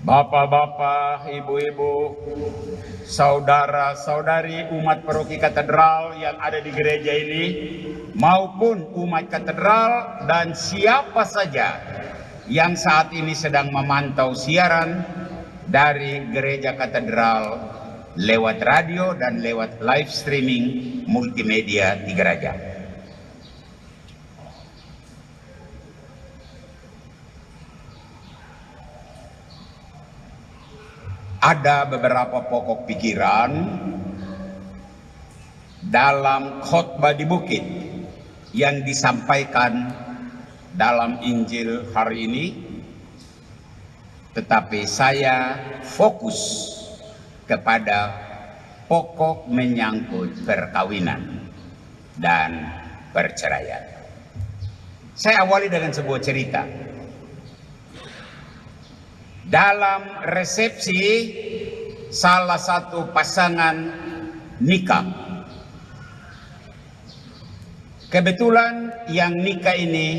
Bapak-bapak, ibu-ibu, saudara-saudari umat paroki katedral yang ada di gereja ini, maupun umat katedral dan siapa saja yang saat ini sedang memantau siaran dari gereja katedral lewat radio dan lewat live streaming multimedia di gereja. Ada beberapa pokok pikiran dalam khotbah di bukit yang disampaikan dalam Injil hari ini, tetapi saya fokus kepada pokok menyangkut perkawinan dan perceraian. Saya awali dengan sebuah cerita. Dalam resepsi salah satu pasangan nikah, kebetulan yang nikah ini,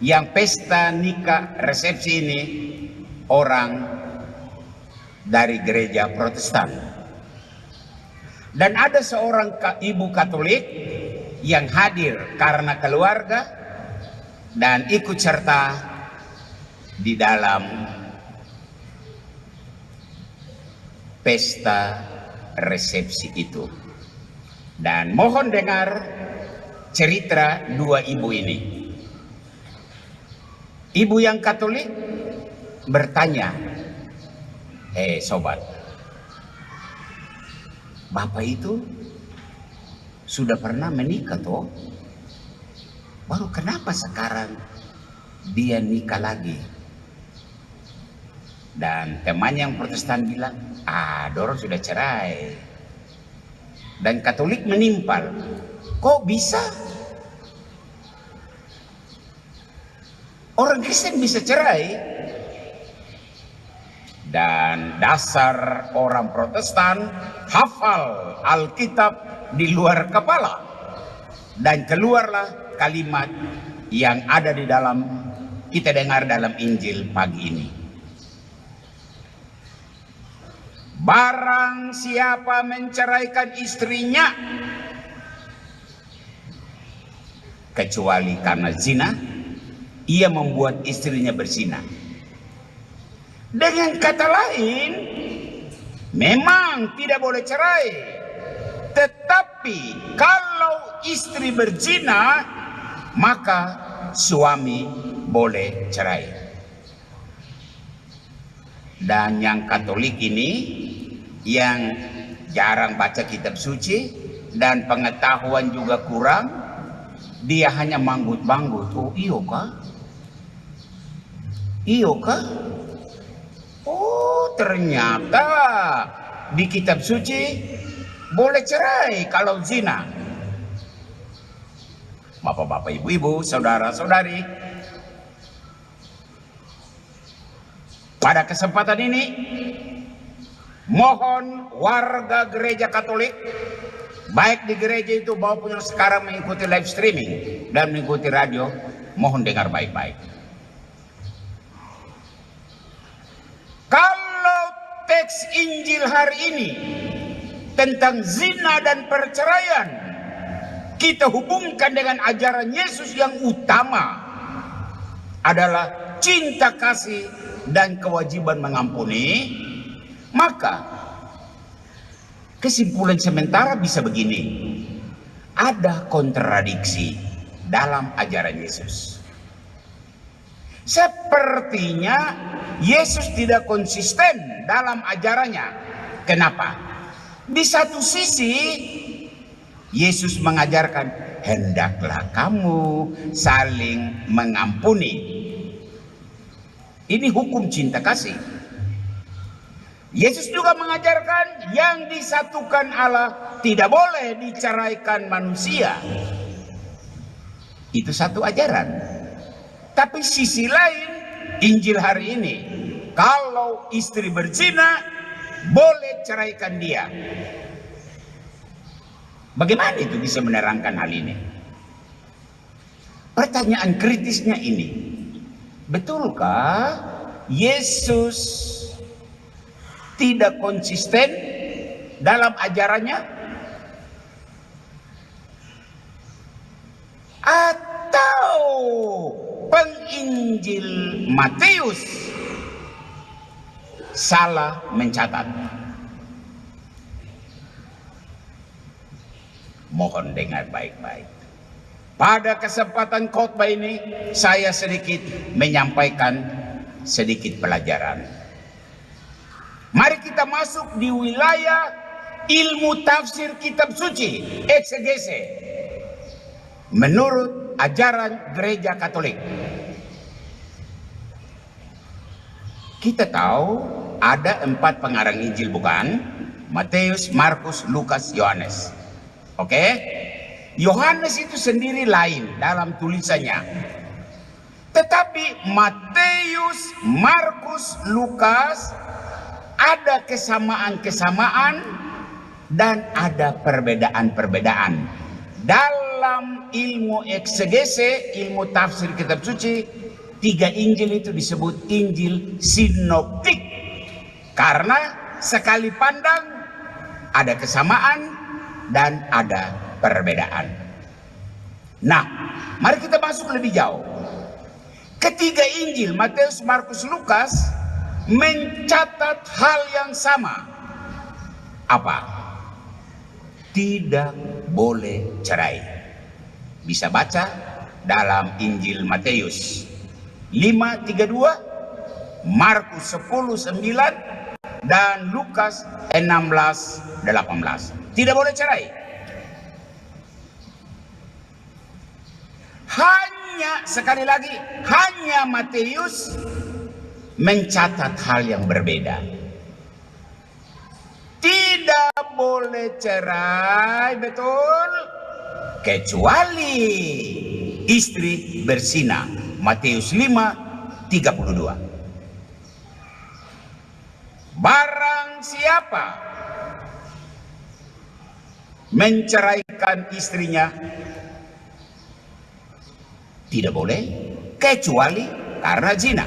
yang pesta nikah resepsi ini orang dari gereja Protestan. Dan ada seorang ibu Katolik yang hadir karena keluarga dan ikut serta di dalam pesta resepsi itu. Dan mohon dengar cerita dua ibu ini. Ibu yang Katolik bertanya, sobat, Bapak itu sudah pernah menikah toh? Baru kenapa sekarang dia nikah lagi? Dan teman yang Protestan bilang, dorong sudah cerai. Dan Katolik menimpal, kok bisa? Orang Kristen bisa cerai? Dan dasar orang Protestan hafal Alkitab di luar kepala. Dan keluarlah kalimat yang ada di dalam, kita dengar dalam Injil pagi ini. Barang siapa menceraikan istrinya kecuali karena zina, ia membuat istrinya berzina. Dengan kata lain, memang tidak boleh cerai, tetapi kalau istri berzina, maka suami boleh cerai. Dan yang Katolik ini, yang jarang baca kitab suci dan pengetahuan juga kurang, dia hanya manggut-manggut. Oh iyo kah? Iyo kah? Oh ternyata di kitab suci boleh cerai kalau zina. Bapak-bapak, ibu-ibu, saudara-saudari, pada kesempatan ini mohon warga gereja Katolik, baik di gereja itu maupun yang sekarang mengikuti live streaming dan mengikuti radio, mohon dengar baik-baik. Kalau teks Injil hari ini tentang zina dan perceraian kita hubungkan dengan ajaran Yesus yang utama adalah cinta kasih dan kewajiban mengampuni, maka kesimpulan sementara bisa begini: ada kontradiksi dalam ajaran Yesus. Sepertinya Yesus tidak konsisten dalam ajarannya. Kenapa? Di satu sisi Yesus mengajarkan hendaklah kamu saling mengampuni. Ini hukum cinta kasih. Yesus juga mengajarkan yang disatukan Allah tidak boleh diceraikan manusia. Itu satu ajaran. Tapi sisi lain, Injil hari ini, kalau istri berzina, boleh ceraikan dia. Bagaimana itu bisa menerangkan hal ini? Pertanyaan kritisnya ini, betulkah Yesus tidak konsisten dalam ajarannya? Atau penginjil Matius salah mencatat? Mohon dengar baik-baik. Pada kesempatan khotbah ini saya sedikit menyampaikan sedikit pelajaran. Mari kita masuk di wilayah ilmu tafsir kitab suci, eksegese, menurut ajaran gereja Katolik. Kita tahu ada 4 pengarang Injil, bukan? Matius, Markus, Lukas, Yohanes. Oke? Yohanes itu sendiri lain dalam tulisannya. Tetapi Matius, Markus, Lukas ada kesamaan-kesamaan dan ada perbedaan-perbedaan. Dalam ilmu eksegese, ilmu tafsir kitab suci, 3 Injil itu disebut Injil sinoptik. Karena sekali pandang ada kesamaan dan ada perbedaan. Nah, mari kita masuk lebih jauh. Ketiga Injil, Matius, Markus, Lukas, mencatat hal yang sama. Apa? Tidak boleh cerai. Bisa baca dalam Injil Matius 5:32, Markus 10:9, dan Lukas 16:18. Tidak boleh cerai. Hanya, sekali lagi, hanya Matius mencatat hal yang berbeda. Tidak boleh cerai, betul, kecuali istri berzina. Matius 5:32. Barang siapa menceraikan istrinya, tidak boleh, kecuali karena zina.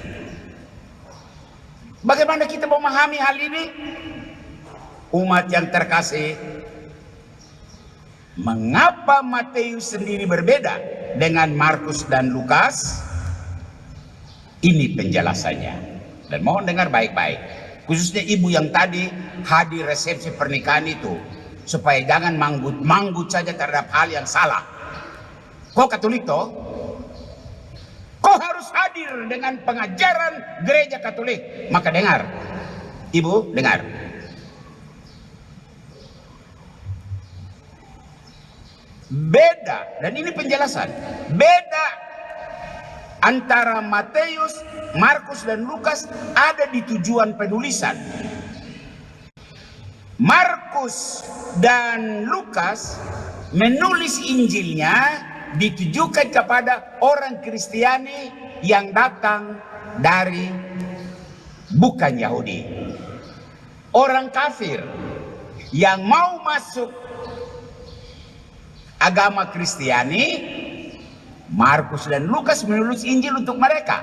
Bagaimana kita memahami hal ini? Umat yang terkasih, mengapa Matius sendiri berbeda dengan Markus dan Lukas? Ini penjelasannya. Dan mohon dengar baik-baik, khususnya ibu yang tadi hadir resepsi pernikahan itu, supaya jangan manggut saja terhadap hal yang salah. Kau Katolik toh? Kau harus hadir dengan pengajaran gereja Katolik. Maka dengar, ibu dengar. Beda, dan ini penjelasan, beda antara Matius, Markus, dan Lukas ada di tujuan penulisan. Markus dan Lukas menulis Injilnya ditujukan kepada orang Kristiani yang datang dari bukan Yahudi, orang kafir yang mau masuk agama Kristiani. Markus dan Lukas menulis Injil untuk mereka.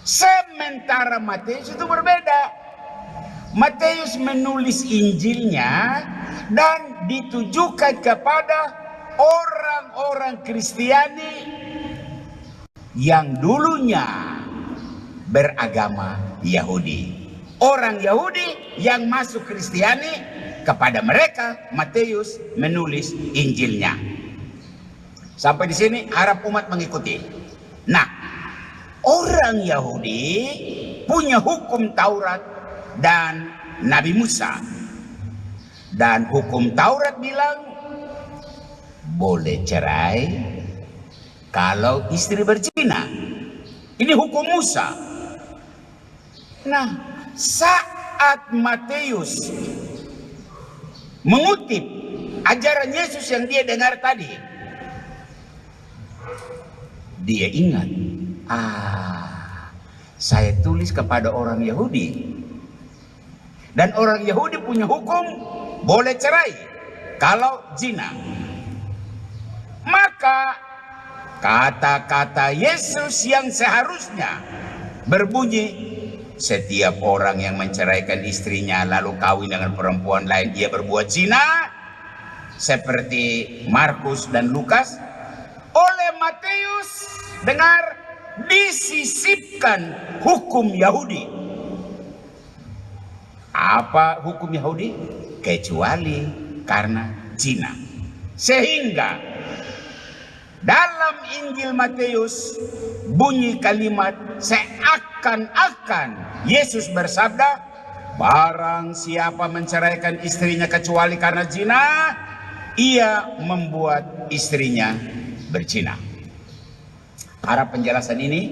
Sementara Matius itu berbeda. Matius menulis Injilnya dan ditujukan kepada orang-orang Kristiani yang dulunya beragama Yahudi. Orang Yahudi yang masuk Kristiani, kepada mereka Matius menulis Injilnya. Sampai di sini harap umat mengikuti. Nah, orang Yahudi punya hukum Taurat dan Nabi Musa. Dan hukum Taurat bilang boleh cerai kalau istri berzina. Ini hukum Musa. Nah, saat Matius mengutip ajaran Yesus yang dia dengar tadi, dia ingat, saya tulis kepada orang Yahudi, dan orang Yahudi punya hukum boleh cerai kalau zina. Maka kata-kata Yesus yang seharusnya berbunyi, setiap orang yang menceraikan istrinya lalu kawin dengan perempuan lain, ia berbuat zina, seperti Markus dan Lukas. Oleh Matius, dengar, disisipkan hukum Yahudi. Apa hukum Yahudi? Kecuali karena zina. Sehingga dalam Injil Matius bunyi kalimat seakan-akan Yesus bersabda, barang siapa menceraikan istrinya kecuali karena zina, ia membuat istrinya berzina. Harap penjelasan ini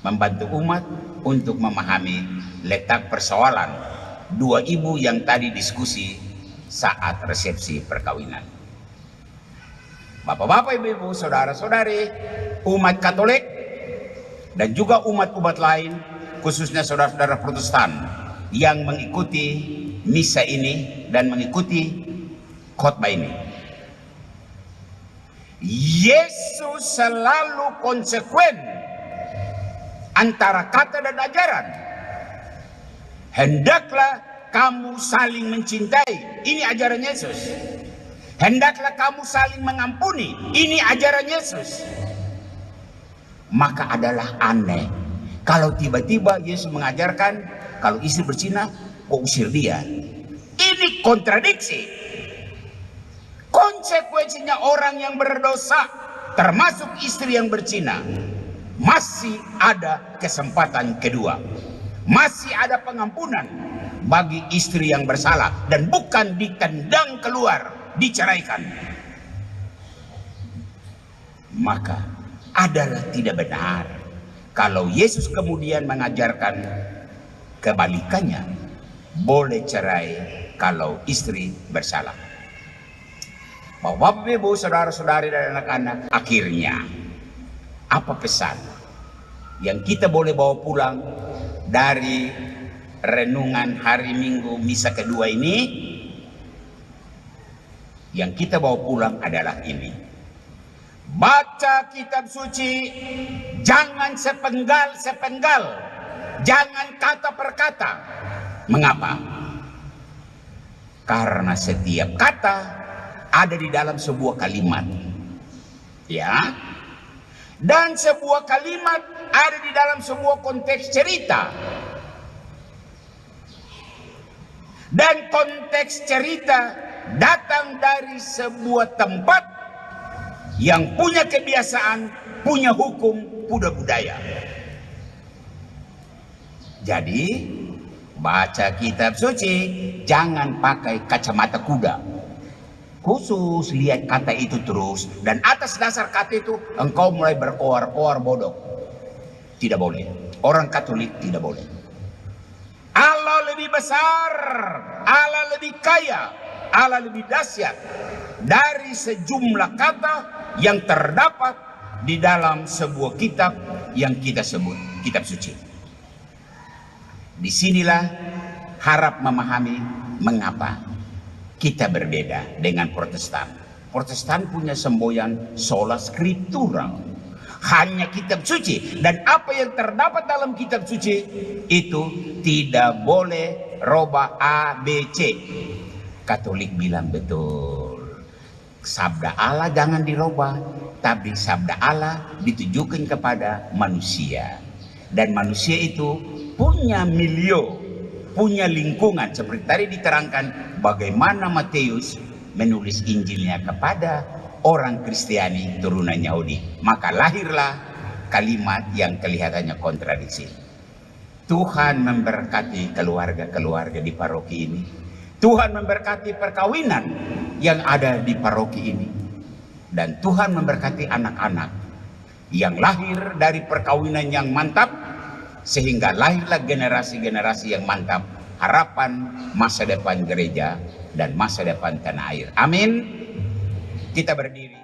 membantu umat untuk memahami letak persoalan dua ibu yang tadi diskusi saat resepsi perkawinan. Bapak-bapak, ibu-ibu, saudara-saudari, umat Katolik dan juga umat-umat lain, khususnya saudara-saudara Protestan yang mengikuti misa ini dan mengikuti khotbah ini. Yesus selalu konsekuen antara kata dan ajaran. Hendaklah kamu saling mencintai, ini ajaran Yesus. Hendaklah kamu saling mengampuni, ini ajaran Yesus. Maka adalah aneh kalau tiba-tiba Yesus mengajarkan kalau istri berzina, kok usir dia. Ini kontradiksi. Konsekuensinya orang yang berdosa, termasuk istri yang berzina, masih ada kesempatan kedua. Masih ada pengampunan bagi istri yang bersalah dan bukan ditendang keluar, diceraikan. Maka adalah tidak benar kalau Yesus kemudian mengajarkan kebalikannya, boleh cerai kalau istri bersalah. Bapak, ibu, saudara-saudari dan anak-anak, akhirnya apa pesan yang kita boleh bawa pulang dari renungan hari Minggu misa kedua ini? Yang kita bawa pulang adalah ini: baca kitab suci jangan sepenggal-sepenggal, jangan kata per kata. Mengapa? Karena setiap kata ada di dalam sebuah kalimat, ya, dan sebuah kalimat ada di dalam sebuah konteks cerita, dan konteks cerita datang dari sebuah tempat yang punya kebiasaan, punya hukum, punya budaya. Jadi baca kitab suci jangan pakai kacamata kuda, khusus lihat kata itu terus, dan atas dasar kata itu engkau mulai berkoar-koar bodoh. Tidak boleh. Orang Katolik tidak boleh. Allah lebih besar, Allah lebih kaya, Allah lebih dahsyat dari sejumlah kata yang terdapat di dalam sebuah kitab yang kita sebut kitab suci. Disinilah harap memahami mengapa kita berbeda dengan Protestan. Protestan punya semboyan sola scriptura, hanya kitab suci, dan apa yang terdapat dalam kitab suci itu tidak boleh robah A, B, C. Katolik bilang betul, sabda Allah jangan dirubah, tapi sabda Allah ditujukan kepada manusia, dan manusia itu punya milieu, punya lingkungan. Seperti tadi diterangkan bagaimana Matius menulis Injilnya kepada orang Kristiani turunan Yahudi. Maka lahirlah kalimat yang kelihatannya kontradiksi. Tuhan memberkati keluarga-keluarga di paroki ini. Tuhan memberkati perkawinan yang ada di paroki ini. Dan Tuhan memberkati anak-anak yang lahir dari perkawinan yang mantap, sehingga lahirlah generasi-generasi yang mantap, harapan masa depan gereja dan masa depan tanah air. Amin. Kita berdiri.